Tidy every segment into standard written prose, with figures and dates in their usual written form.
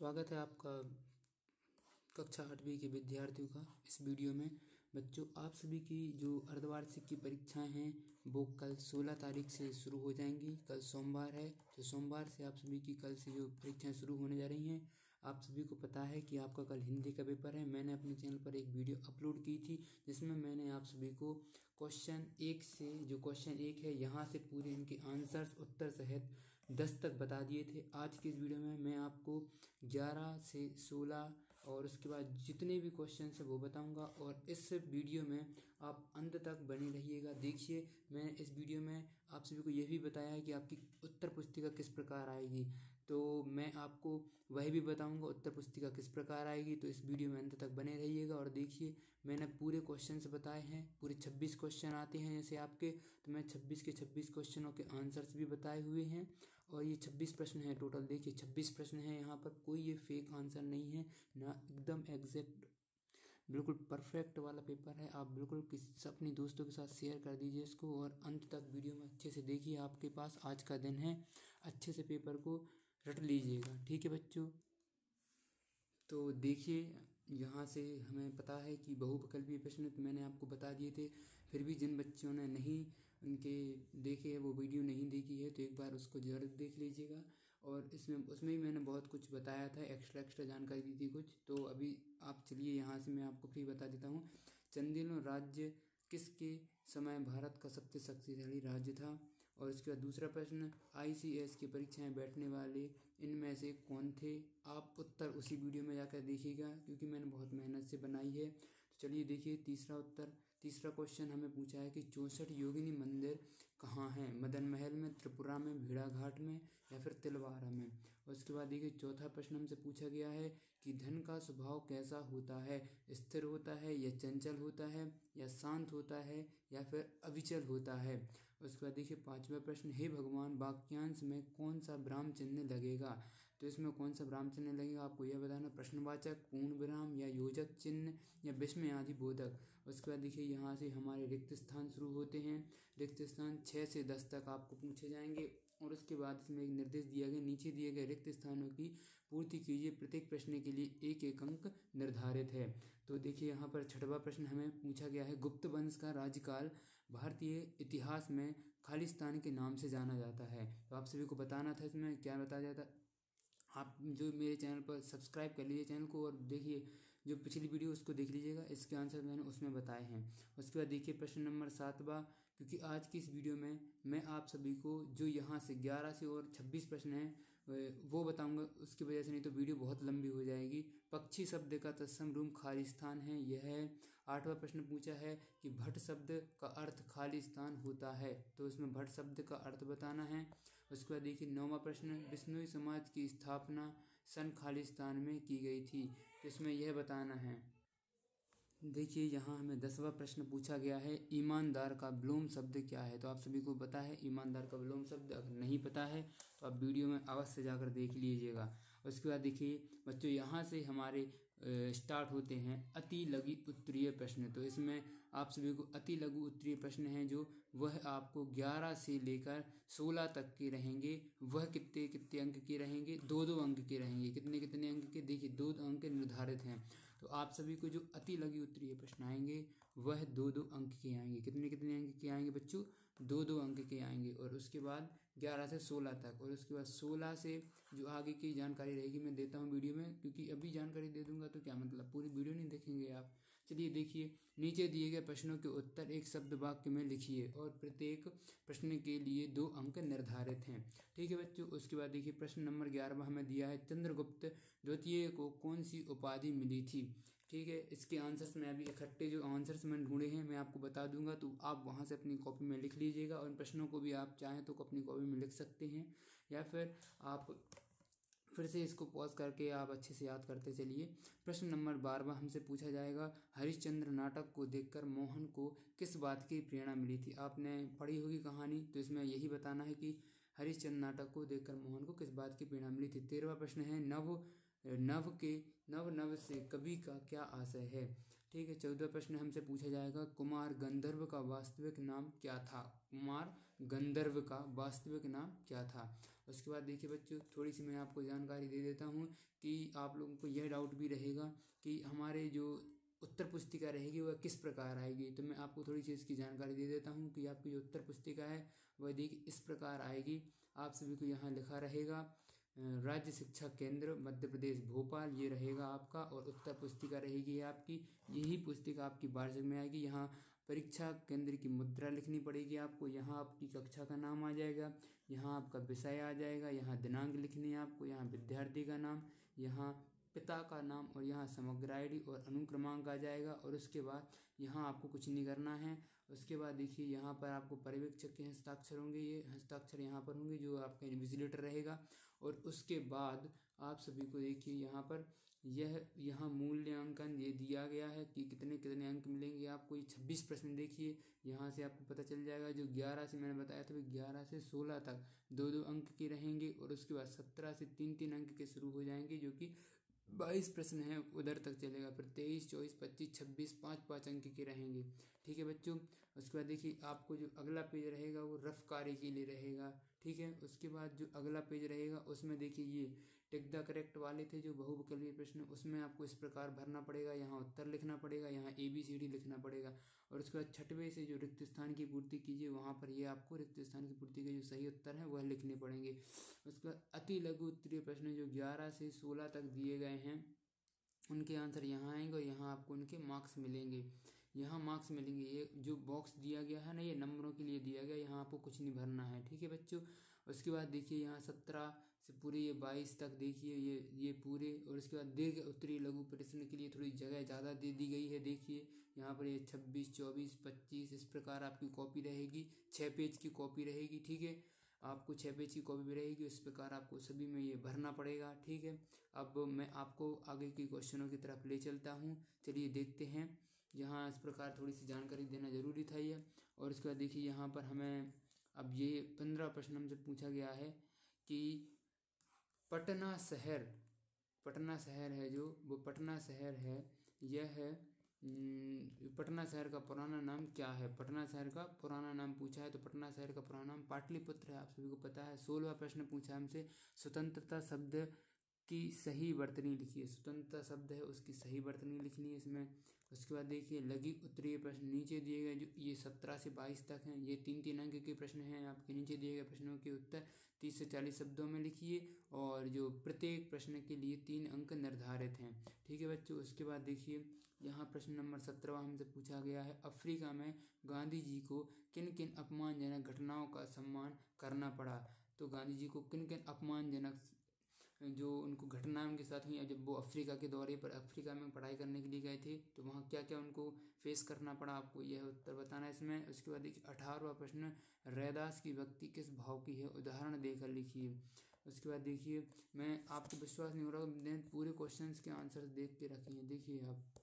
स्वागत है आपका कक्षा 8वीं के विद्यार्थियों का इस वीडियो में। बच्चों, आप सभी की जो अर्धवार्षिक की परीक्षाएं हैं वो कल 16 तारीख से शुरू हो जाएंगी। कल सोमवार है, तो सोमवार से आप सभी की कल से जो परीक्षाएं शुरू होने जा रही हैं। आप सभी को पता है कि आपका कल हिंदी का पेपर है। मैंने अपने चैनल पर एक वीडियो अपलोड की थी जिसमें मैंने आप सभी को क्वेश्चन 1 से, जो क्वेश्चन 1 है यहाँ से पूरे इनके आंसर्स उत्तर सहित 10 तक बता दिए थे। आज की इस वीडियो में मैं आपको 11 से 16 और उसके बाद जितने भी क्वेश्चन है वो बताऊंगा, और इस वीडियो में आप अंत तक बने रहिएगा। देखिए, मैंने इस वीडियो में आप सभी को यह भी बताया है कि आपकी उत्तर पुस्तिका किस प्रकार आएगी, तो मैं आपको वह भी बताऊंगा उत्तर पुस्तिका किस प्रकार आएगी। तो इस वीडियो में अंत तक बने रहिएगा। और देखिए, मैंने पूरे क्वेश्चंस बताए हैं, पूरे 26 क्वेश्चन आते हैं जैसे आपके, तो मैं 26 के 26 क्वेश्चनों के आंसर्स भी बताए हुए हैं। और ये 26 प्रश्न हैं टोटल। देखिए 26 प्रश्न हैं, यहाँ पर कोई ये फेक आंसर नहीं है ना, एकदम एग्जैक्ट बिल्कुल परफेक्ट वाला पेपर है। आप बिल्कुल अपने दोस्तों के साथ शेयर कर दीजिए इसको, और अंत तक वीडियो में अच्छे से देखिए। आपके पास आज का दिन है, अच्छे से पेपर को रट लीजिएगा, ठीक है बच्चों। तो देखिए, यहाँ से हमें पता है कि बहुविकल्पीय प्रश्न तो मैंने आपको बता दिए थे। फिर भी जिन बच्चों ने नहीं उनके देखे है, वो वीडियो नहीं देखी है, तो एक बार उसको जरूर देख लीजिएगा। और उसमें भी मैंने बहुत कुछ बताया था, एक्स्ट्रा जानकारी दी थी कुछ। तो अभी आप चलिए, यहाँ से मैं आपको फिर बता देता हूँ। चंदेल राज्य किसके समय भारत का सबसे शक्तिशाली राज्य था। और इसके बाद दूसरा प्रश्न, ICS की परीक्षाएं बैठने वाले इनमें से कौन थे। आप उत्तर उसी वीडियो में जाकर देखिएगा, क्योंकि मैंने बहुत मेहनत से बनाई है। तो चलिए देखिए तीसरा क्वेश्चन हमें पूछा है कि 64 योगिनी मंदिर कहाँ हैं। मदन महल में, त्रिपुरा में, भेड़ाघाट में, या फिर तिलवारा में। और उसके बाद देखिए चौथा प्रश्न हमसे पूछा गया है कि धन का स्वभाव कैसा होता है। स्थिर होता है, या चंचल होता है, या शांत होता है, या फिर अविचल होता है। उसके बाद देखिए पांचवा प्रश्न, हे भगवान वाक्यांश में कौन सा विराम चिन्ह लगेगा। तो इसमें कौन सा विराम चिन्ह लगेगा आपको यह बताना। प्रश्नवाचक, पूर्ण विराम, या योजक चिन्ह, या विस्मय आदि बोधक। उसके बाद देखिए यहाँ से हमारे रिक्त स्थान शुरू होते हैं। रिक्त स्थान 6 से 10 तक आपको पूछे जाएंगे। और उसके बाद इसमें एक निर्देश दिया गया, नीचे दिए गए रिक्त स्थानों की पूर्ति कीजिए, प्रत्येक प्रश्न के लिए 1-1 अंक निर्धारित है। तो देखिए यहाँ पर छठवां प्रश्न हमें पूछा गया है, गुप्त वंश का राज्यकाल भारतीय इतिहास में खालिस्तान के नाम से जाना जाता है। तो आप सभी को बताना था इसमें क्या बताया जाता। आप जो मेरे चैनल पर सब्सक्राइब कर लीजिए चैनल को, और देखिए जो पिछली वीडियो उसको देख लीजिएगा, इसके आंसर मैंने उसमें बताए हैं। उसके बाद देखिए प्रश्न नंबर 7वां, क्योंकि आज की इस वीडियो में मैं आप सभी को जो यहाँ से 11 से और 26 प्रश्न हैं वो बताऊंगा, उसकी वजह से नहीं तो वीडियो बहुत लंबी हो जाएगी। पक्षी शब्द का तत्सम रूप खालिस्तान है, यह है। 8वां प्रश्न पूछा है कि भट्ट शब्द का अर्थ खालिस्तान होता है, तो इसमें भट्ट शब्द का अर्थ बताना है। उसके बाद देखिए 9वां प्रश्न, बिश्नोई समाज की स्थापना सन खालिस्तान में की गई थी, तो इसमें यह बताना है। देखिए यहाँ हमें 10वां प्रश्न पूछा गया है, ईमानदार का विलोम शब्द क्या है। तो आप सभी को पता है ईमानदार का विलोम शब्द, अगर नहीं पता है तो आप वीडियो में अवश्य जाकर देख लीजिएगा। उसके बाद देखिए बच्चों, यहाँ से हमारे स्टार्ट होते हैं अति लघु उत्तरीय प्रश्न। तो इसमें आप सभी को अति लघु उत्तरीय प्रश्न हैं जो वह आपको 11 से लेकर 16 तक के रहेंगे। वह कितने कितने अंक के रहेंगे, 2-2 अंक के रहेंगे। कितने कितने अंक के, देखिए 2 अंक निर्धारित हैं। तो आप सभी को जो अति लघु उत्तरीय प्रश्न आएंगे वह 2-2 अंक के आएंगे। कितने कितने अंक के आएंगे बच्चों, 2-2 अंक के आएंगे। और उसके बाद 11 से 16 तक, और उसके बाद 16 से जो आगे की जानकारी रहेगी मैं देता हूँ वीडियो में, क्योंकि अभी जानकारी दे दूंगा तो क्या मतलब, पूरी वीडियो नहीं देखेंगे आप। चलिए देखिए, नीचे दिए गए प्रश्नों के उत्तर एक शब्द वाक्य में लिखिए, और प्रत्येक प्रश्न के लिए 2 अंक निर्धारित हैं, ठीक है बच्चों। उसके बाद देखिए प्रश्न नंबर 11 हमें दिया है, चंद्रगुप्त द्वितीय को कौन सी उपाधि मिली थी, ठीक है। इसके आंसर्स में अभी इकट्ठे जो आंसर्स मैंने ढूंढे हैं मैं आपको बता दूंगा, तो आप वहां से अपनी कॉपी में लिख लीजिएगा। और इन प्रश्नों को भी आप चाहें तो अपनी कॉपी में लिख सकते हैं, या फिर आप फिर से इसको पॉज करके आप अच्छे से याद करते चलिए। प्रश्न नंबर 12 हमसे पूछा जाएगा, हरिश्चंद्र नाटक को देखकर मोहन को किस बात की प्रेरणा मिली थी। आपने पढ़ी होगी कहानी, तो इसमें यही बताना है कि हरिश्चंद्र नाटक को देखकर मोहन को किस बात की प्रेरणा मिली थी। 13वां प्रश्न है, नव नव से कवि का क्या आशय है। ठीक है, 14वां प्रश्न हमसे पूछा जाएगा, कुमार गंधर्व का वास्तविक नाम क्या था। कुमार गंधर्व का वास्तविक नाम क्या था। उसके बाद देखिए बच्चों, थोड़ी सी मैं आपको जानकारी दे देता हूँ कि आप लोगों को यह डाउट भी रहेगा कि हमारे जो उत्तर पुस्तिका रहेगी वह किस प्रकार आएगी। तो मैं आपको थोड़ी सी इसकी जानकारी दे देता हूँ कि आपकी जो उत्तर पुस्तिका है वह देखिए इस प्रकार आएगी। आप सभी को यहाँ लिखा रहेगा राज्य शिक्षा केंद्र मध्य प्रदेश भोपाल, ये रहेगा आपका। और उत्तर पुस्तिका रहेगी आपकी, यही पुस्तिका आपकी वार्षिक में आएगी। यहाँ परीक्षा केंद्र की मुद्रा लिखनी पड़ेगी आपको, यहाँ आपकी कक्षा का नाम आ जाएगा, यहाँ आपका विषय आ जाएगा, यहाँ दिनांक लिखनी है आपको, यहाँ विद्यार्थी का नाम, यहाँ पिता का नाम, और यहाँ समग्र आईडी और अनुक्रमांक आ जाएगा। और उसके बाद यहाँ आपको कुछ नहीं करना है। उसके बाद देखिए यहाँ पर आपको पर्यवेक्षक के हस्ताक्षर होंगे, ये हस्ताक्षर यहाँ पर होंगे जो आपका इन्विजिलेटर रहेगा। और उसके बाद आप सभी को देखिए यहाँ पर यहाँ मूल्यांकन ये दिया गया है कि कितने कितने अंक मिलेंगे आपको। ये 26 प्रश्न देखिए यहाँ से आपको पता चल जाएगा। जो 11 से मैंने बताया था, 11 से 16 तक 2-2 अंक के रहेंगे, और उसके बाद 17 से 3-3 अंक के शुरू हो जाएंगे, जो कि 22 प्रश्न हैं उधर तक चलेगा। फिर 23, 24, 25, 26 5-5 अंक के रहेंगे। ठीक है बच्चों, उसके बाद देखिए आपको जो अगला पेज रहेगा वो रफ कार्य के लिए रहेगा। ठीक है, उसके बाद जो अगला पेज रहेगा उसमें देखिए ये टिक द करेक्ट वाले थे जो बहुविकल्पीय प्रश्न, उसमें आपको इस प्रकार भरना पड़ेगा। यहाँ उत्तर लिखना पड़ेगा, यहाँ ABCD लिखना पड़ेगा। और उसके बाद 6वें से जो रिक्त स्थान की पूर्ति कीजिए, वहाँ पर ये आपको रिक्त स्थान की पूर्ति के जो सही उत्तर हैं वह लिखने पड़ेंगे। उसके बाद अति लघु उत्तरीय प्रश्न जो 11 से 16 तक दिए गए हैं उनके आंसर यहाँ आएंगे, और यहाँ आपको उनके मार्क्स मिलेंगे। यहाँ मार्क्स मिलेंगे, ये जो बॉक्स दिया गया है ना ये नंबरों के लिए दिया गया, यहाँ आपको कुछ नहीं भरना है। ठीक है बच्चों, उसके बाद देखिए यहाँ 17 से पूरे ये 22 तक देखिए ये पूरे। और उसके बाद दीर्घ उत्तरीय लघु प्रश्न के लिए थोड़ी जगह ज़्यादा दे दी गई है। देखिए यहाँ पर ये 26, 24, 25 इस प्रकार आपकी कॉपी रहेगी, 6 पेज की कॉपी रहेगी। ठीक है, आपको 6 पेज की कॉपी भी रहेगी, इस प्रकार आपको सभी में ये भरना पड़ेगा। ठीक है, अब मैं आपको आगे के क्वेश्चनों की तरफ ले चलता हूँ, चलिए देखते हैं। यहाँ इस प्रकार थोड़ी सी जानकारी देना जरूरी था ये। और उसके बाद देखिए यहाँ पर हमें अब ये 15 प्रश्न हमसे पूछा गया है कि पटना शहर है जो वो पटना शहर है, यह है पटना शहर का पुराना नाम क्या है। पटना शहर का पुराना नाम पूछा है, तो पटना शहर का पुराना नाम पाटलिपुत्र है, आप सभी को पता है। 16वां प्रश्न पूछा हमसे, स्वतंत्रता शब्द की सही वर्तनी लिखिए। स्वतंत्रता शब्द है उसकी सही वर्तनी लिखनी है इसमें। उसके बाद देखिए लघु उत्तरीय प्रश्न नीचे दिए गए जो ये 17 से 22 तक हैं, ये 3-3 अंक के प्रश्न हैं आपके। नीचे दिए गए प्रश्नों के उत्तर 30 से 40 शब्दों में लिखिए, और जो प्रत्येक प्रश्न के लिए 3 अंक निर्धारित हैं। ठीक है बच्चों, उसके बाद देखिए यहाँ प्रश्न नंबर 17 हमसे पूछा गया है, अफ्रीका में गांधी जी को किन किन अपमानजनक घटनाओं का सम्मान करना पड़ा। तो गांधी जी को किन किन अपमानजनक जो उनको घटनाएं उनके साथ हुई जब वो अफ्रीका के दौरे पर अफ्रीका में पढ़ाई करने के लिए गए थे, तो वहाँ क्या क्या उनको फेस करना पड़ा, आपको यह उत्तर बताना है इसमें। उसके बाद देखिए 18वां प्रश्न, रैदास की भक्ति किस भाव की है, उदाहरण देकर लिखिए। उसके बाद देखिए मैं आपको विश्वास नहीं हो रहा, पूरे क्वेश्चंस के आंसर देख के रखिए। देखिए आप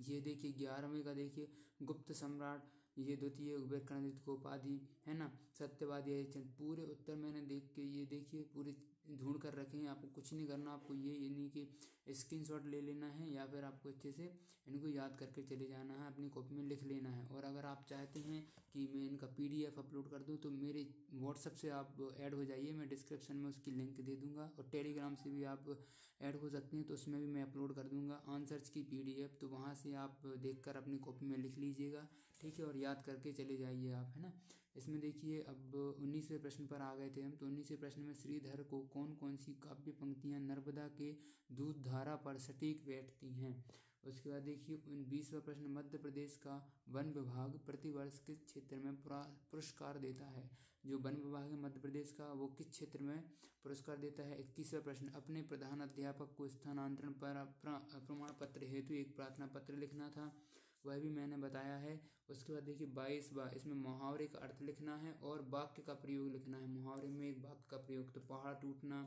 ये देखिए 11वें का देखिए, गुप्त सम्राट, ये द्वितीय विक्रमादित्य को उपाधि है ना, सत्यवादी हरिश्चंद्र, पूरे उत्तर मैंने देख के ये देखिए पूरे ढूंढ कर रखे हैं। आपको कुछ नहीं करना, आपको ये यानी कि स्क्रीनशॉट ले लेना है, या फिर आपको अच्छे से इनको याद करके चले जाना है, अपनी कॉपी में लिख लेना है। और अगर आप चाहते हैं कि मैं इनका PDF अपलोड कर दूं तो मेरे व्हाट्सएप से आप ऐड हो जाइए, मैं डिस्क्रिप्शन में उसकी लिंक दे दूंगा। और टेलीग्राम से भी आप ऐड हो सकते हैं, तो उसमें भी मैं अपलोड कर दूंगा आंसर्स की PDF, तो वहाँ से आप देखकर अपनी कॉपी में लिख लीजिएगा। ठीक है, और याद करके चले जाइए आप, है ना। इसमें देखिए अब 19वें प्रश्न पर आ गए थे हम, तो 19वें प्रश्न में श्रीधर को कौन कौन सी काव्य पंक्तियाँ नर्मदा के दूध धारा पर सटीक बैठती हैं। उसके बाद देखिए 20वां प्रश्न, मध्य प्रदेश का वन विभाग प्रतिवर्ष किस क्षेत्र में पुरस्कार देता है। जो वन विभाग है मध्य प्रदेश का वो किस क्षेत्र में पुरस्कार देता है। 21वां प्रश्न, अपने प्रधान अध्यापक को स्थानांतरण पर प्रमाण पत्र हेतु एक प्रार्थना पत्र लिखना था, वह भी मैंने बताया है। उसके बाद देखिए 22वां, इसमें मुहावरे का अर्थ लिखना है और वाक्य का प्रयोग लिखना है। मुहावरे में एक वाक्य का प्रयोग, तो पहाड़ टूटना,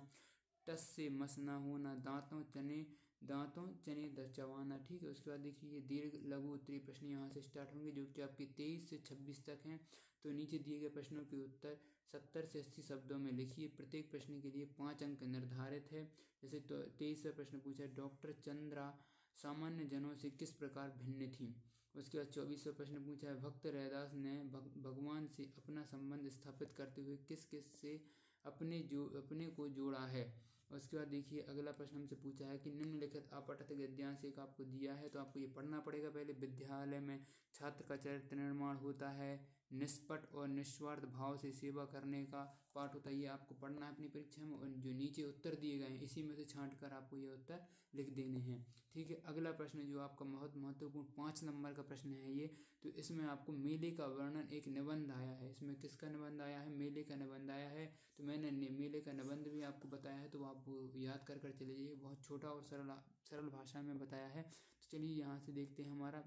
टस से मस ना होना, दांतों चने दांतों चने चबाना। ठीक है, उसके बाद देखिए ये दीर्घ लघु उत्तरीय प्रश्न यहाँ से स्टार्ट होंगे जो कि आपके 23 से 26 तक हैं। तो नीचे दिए गए प्रश्नों के उत्तर 70 से 80 शब्दों में लिखिए। प्रत्येक प्रश्न के लिए 5 अंक निर्धारित है। जैसे तो 23वां प्रश्न पूछा है, डॉक्टर चंद्रा सामान्य जनों से किस प्रकार भिन्न थी। उसके बाद 24वां प्रश्न पूछा है, भक्त रैदास ने भगवान से अपना संबंध स्थापित करते हुए किस किस से अपने को जोड़ा है। उसके बाद देखिए अगला प्रश्न हमसे पूछा है कि निम्नलिखित अपठित गद्यांश एक आपको दिया है, तो आपको ये पढ़ना पड़ेगा। पहले, विद्यालय में छात्र का चरित्र निर्माण होता है, निष्पट और निस्वार्थ भाव से सेवा करने का पाठ होता है। ये आपको पढ़ना है अपनी परीक्षा में, और जो नीचे उत्तर दिए गए हैं इसी में से छांट कर आपको ये उत्तर लिख देने हैं। ठीक है, अगला प्रश्न जो आपका महत्वपूर्ण 5 नंबर का प्रश्न है ये, तो इसमें आपको मेले का वर्णन एक निबंध आया है। इसमें किसका निबंध आया है? मेले का निबंध आया है। तो मैंने मेले का निबंध भी आपको बताया है, तो आप याद कर कर चले जाइए। बहुत छोटा और सरल भाषा में बताया है। तो चलिए यहाँ से देखते हैं हमारा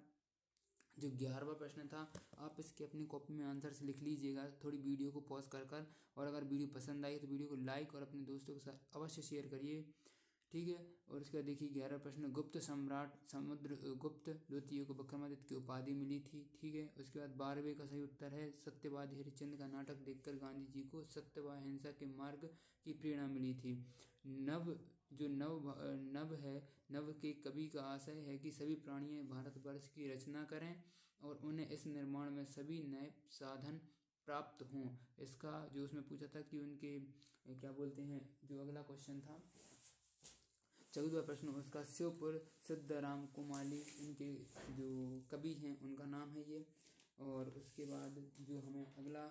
जो 11वां प्रश्न था। आप इसके अपनी कॉपी में आंसर से लिख लीजिएगा, थोड़ी वीडियो को पॉज कर कर। और अगर वीडियो पसंद आई तो वीडियो को लाइक और अपने दोस्तों के साथ अवश्य शेयर करिए। ठीक है, और इसका देखिए 11वां प्रश्न, गुप्त सम्राट समुद्रगुप्त द्वितीय को विक्रमादित्य की उपाधि मिली थी। ठीक है, उसके बाद 12वें का सही उत्तर है, सत्यवादी हरिश्चंद्र का नाटक देखकर गांधी जी को सत्य व अहिंसा के मार्ग की प्रेरणा मिली थी। नव के कवि का आशय है कि सभी प्राणी भारतवर्ष की रचना करें और उन्हें इस निर्माण में सभी नए साधन प्राप्त हों। इसका जो उसमें पूछा था कि उनके क्या बोलते हैं, जो अगला क्वेश्चन था 14वां प्रश्न, उसका शिवपुर सिद्धराम कुमाली इनके जो कवि हैं उनका नाम है ये। और उसके बाद जो हमें अगला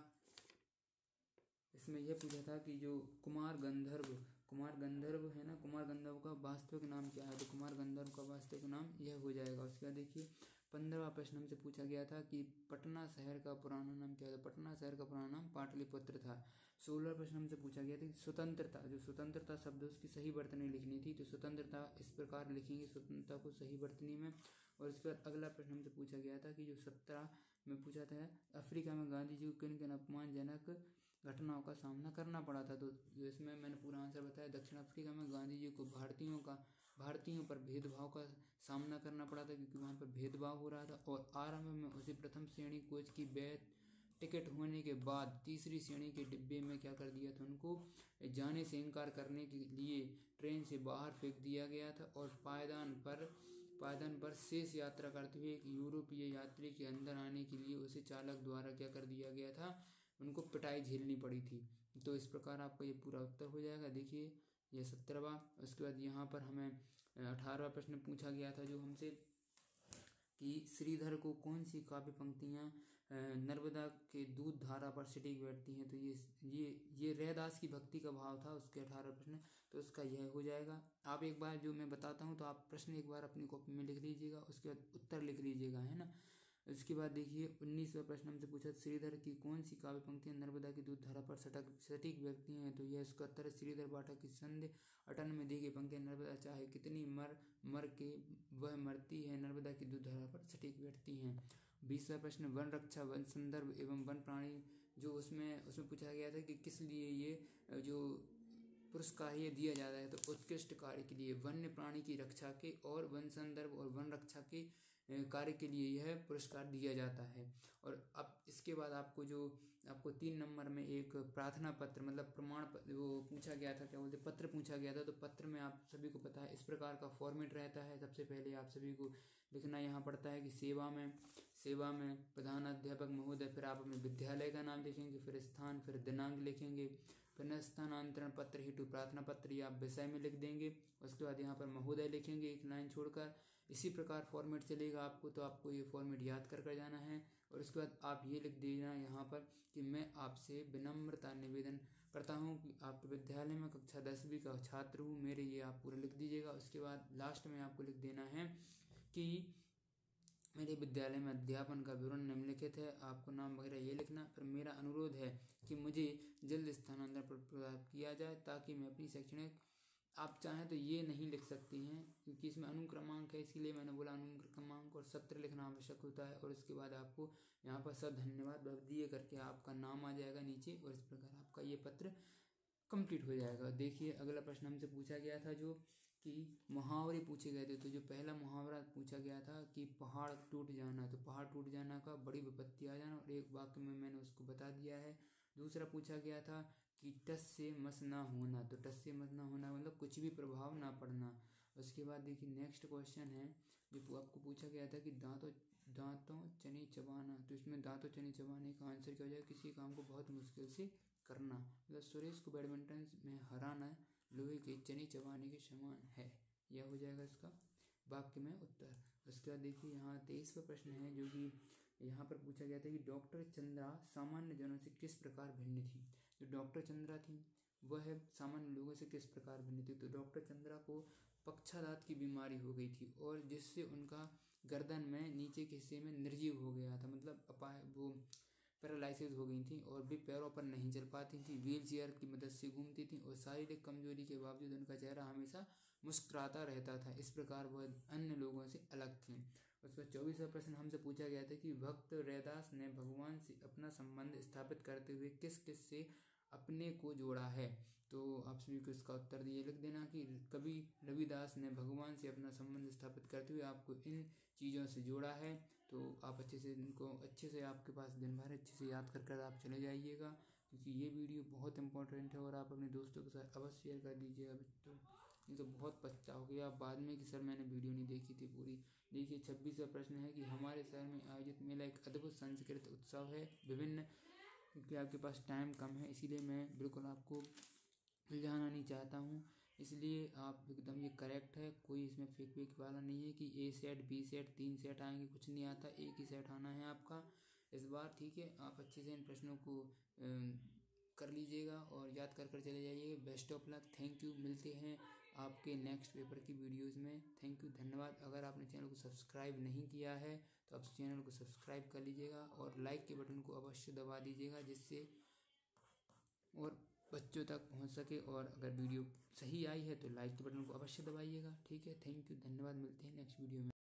इसमें यह पूछा था कि जो कुमार गंधर्व है ना, कुमार गंधर्व का वास्तविक नाम क्या है। तो कुमार गंधर्व का वास्तविक नाम यह हो जाएगा। उसके बाद देखिए 15वां प्रश्न हमसे पूछा गया था कि पटना शहर का पुराना नाम क्या है। पटना शहर का पुराना नाम पाटलिपुत्र था। 16वां प्रश्न हमसे पूछा गया था कि स्वतंत्रता, जो स्वतंत्रता शब्द उसकी सही वर्तनी लिखनी थी। तो स्वतंत्रता इस प्रकार लिखेंगे, स्वतंत्रता को सही वर्तनी में। और इसके बाद अगला प्रश्न हमसे पूछा गया था कि जो 17 में पूछा था, अफ्रीका में गांधी जी को किन किन अपमानजनक घटनाओं का सामना करना पड़ा था। तो इसमें मैंने पूरा आंसर बताया। दक्षिण अफ्रीका में गांधी जी को भारतीयों पर भेदभाव का सामना करना पड़ा था, क्योंकि वहाँ पर भेदभाव हो रहा था। और आरंभ में उसी प्रथम श्रेणी कोच की टिकट होने के बाद तीसरी श्रेणी के डिब्बे में क्या कर दिया था, उनको जाने से इनकार करने के लिए ट्रेन से बाहर फेंक दिया गया था। और पायदान पर शेष यात्रा करते हुए एक यूरोपीय यात्री के अंदर आने के लिए उसे चालक द्वारा क्या कर दिया गया था, उनको पिटाई झेलनी पड़ी थी। तो इस प्रकार आपका ये पूरा उत्तर हो जाएगा। देखिए यह 17वां। उसके बाद यहाँ पर हमें 18वां प्रश्न पूछा गया था जो हमसे कि श्रीधर को कौन सी काव्य पंक्तियाँ नर्मदा के दूध धारा पर सटीक बैठती हैं। तो ये रैदास की भक्ति का भाव था उसके 18 प्रश्न। तो उसका यह हो जाएगा। आप एक बार जो मैं बताता हूँ तो आप प्रश्न एक बार अपनी कॉपी में लिख लीजिएगा, उसके बाद उत्तर लिख लीजिएगा, है ना। इसके बाद देखिए 19वां प्रश्न हमसे पूछा, श्रीधर की कौन सी काव्य पंक्तियाँ नर्मदा की दूध धारा पर सटीक व्यक्ति हैं। तो यह इसका उत्तर है श्रीधर पाठक की संध्या 58 में दी गई पंक्तियाँ, नर्मदा चाहे कितनी मर के वह मरती है, नर्मदा की दूध धारा पर सटीक बैठती हैं। 20वां प्रश्न, वन रक्षा, वन संदर्भ एवं वन प्राणी, जो उसमें पूछा गया था कि किस लिए ये जो पुरस्कार ये दिया जाता है। तो उत्कृष्ट कार्य के लिए, वन्य प्राणी की रक्षा के और वन संदर्भ और वन रक्षा के कार्य के लिए यह पुरस्कार दिया जाता है। और अब इसके बाद आपको 3 नंबर में एक प्रार्थना पत्र मतलब प्रमाण वो पूछा गया था, क्या बोलते पत्र पूछा गया था। तो पत्र में आप सभी को पता है इस प्रकार का फॉर्मेट रहता है। सबसे पहले आप सभी को लिखना यहाँ पड़ता है कि सेवा में प्रधान अध्यापक महोदय, फिर आप अपने विद्यालय का नाम लिखेंगे, फिर स्थान, फिर दिनांक लिखेंगे, फिर स्थानांतरण पत्र हेतु प्रार्थना पत्र या आप विषय में लिख देंगे। उसके बाद यहाँ पर महोदय लिखेंगे एक लाइन छोड़कर। इसी प्रकार फॉर्मेट चलेगा आपको। तो आपको ये फॉर्मेट याद कर जाना है। और उसके बाद आप ये लिख देना यहाँ पर कि मैं आपसे विनम्रता निवेदन करता हूँ कि आपके विद्यालय में कक्षा 10वीं का छात्र हूँ, मेरे ये आप पूरा लिख दीजिएगा। उसके बाद लास्ट में आपको लिख देना है कि मेरे विद्यालय में अध्यापन का विवरण निम्नलिखित है, आपको नाम वगैरह ये लिखना। फिर मेरा अनुरोध है कि मुझे जल्द स्थानांतरण प्राप्त किया जाए ताकि मैं अपनी शैक्षणिक, आप चाहें तो ये नहीं लिख सकती हैं क्योंकि इसमें अनुक्रमांक है, इसीलिए मैंने बोला अनुक्रमांक और सत्र लिखना आवश्यक होता है। और इसके बाद आपको यहाँ पर सब धन्यवाद भवदीय करके आपका नाम आ जाएगा नीचे, और इस प्रकार आपका ये पत्र कंप्लीट हो जाएगा। देखिए अगला प्रश्न हमसे पूछा गया था जो कि मुहावरे पूछे गए थे। तो जो पहला मुहावरा पूछा गया था कि पहाड़ टूट जाना, तो पहाड़ टूट जाना का बड़ी विपत्ति आ जाना, और एक वाक्य में मैंने उसको बता दिया है। दूसरा पूछा गया था कि टस से मस ना होना, तो टस से मस ना होना मतलब कुछ भी प्रभाव ना पड़ना। उसके बाद देखिए नेक्स्ट क्वेश्चन है जो आपको पूछा गया था कि दांतों चने चबाना, तो इसमें दांतों चने चबाने का आंसर क्या हो जाएगा, किसी काम को बहुत मुश्किल से करना, मतलब सुरेश को बैडमिंटन में हराना लोहे के चने चबाने के समान है, यह हो जाएगा इसका वाक्य में उत्तर। उसके बाद देखिए यहाँ 23वां प्रश्न है जो कि यहाँ पर पूछा गया था कि डॉक्टर चंद्रा सामान्य जनों से किस प्रकार भिन्न थी। जो डॉक्टर चंद्रा थी वह सामान्य लोगों से किस प्रकार भिन्न थी, तो डॉक्टर चंद्रा को पक्षाघात की बीमारी हो गई थी और जिससे उनका गर्दन में नीचे के हिस्से में निर्जीव हो गया था, मतलब अपाय वो पैरालिसिस हो गई थी और भी पैरों पर नहीं चल पाती थी, व्हील चेयर की मदद से घूमती थी और शारीरिक कमजोरी के बावजूद उनका चेहरा हमेशा मुस्कुराता रहता था। इस प्रकार वह अन्य लोगों से अलग थी। उसका 24वां प्रश्न हमसे पूछा गया था कि भक्त रैदास ने भगवान से अपना संबंध स्थापित करते हुए किस किस से अपने को जोड़ा है। तो आप सभी को इसका उत्तर दिए लिख देना कि कवि रविदास ने भगवान से अपना संबंध स्थापित करते हुए आपको इन चीज़ों से जोड़ा है। तो आप अच्छे से इनको अच्छे से आपके पास दिन भर अच्छे से याद कर आप चले जाइएगा, क्योंकि ये वीडियो बहुत इंपॉर्टेंट है और आप अपने दोस्तों के साथ अवश्य शेयर कर दीजिएगा। तो नहीं तो बहुत पछताओगे आप बाद में कि सर मैंने वीडियो नहीं देखी थी पूरी। देखिए 26वां प्रश्न है कि हमारे शहर में आयोजित मेला एक अद्भुत सांस्कृतिक उत्सव है विभिन्न, क्योंकि आपके पास टाइम कम है इसीलिए मैं बिल्कुल आपको उलझाना नहीं चाहता हूँ, इसलिए आप एकदम ये करेक्ट है, कोई इसमें फेक वाला नहीं है कि ए सेट बी सेट 3 सेट आएंगे, कुछ नहीं आता, एक ही सेट आना है आपका इस बार। ठीक है, आप अच्छे से इन प्रश्नों को कर लीजिएगा और याद कर चले जाइएगा। Best of luck, thank you, मिलते हैं आपके नेक्स्ट पेपर की वीडियोस में। थैंक यू, धन्यवाद। अगर आपने चैनल को सब्सक्राइब नहीं किया है तो आप चैनल को सब्सक्राइब कर लीजिएगा और लाइक के बटन को अवश्य दबा दीजिएगा जिससे और बच्चों तक पहुंच सके, और अगर वीडियो सही आई है तो लाइक के बटन को अवश्य दबाइएगा। ठीक है, थैंक यू, धन्यवाद, मिलते हैं नेक्स्ट वीडियो में।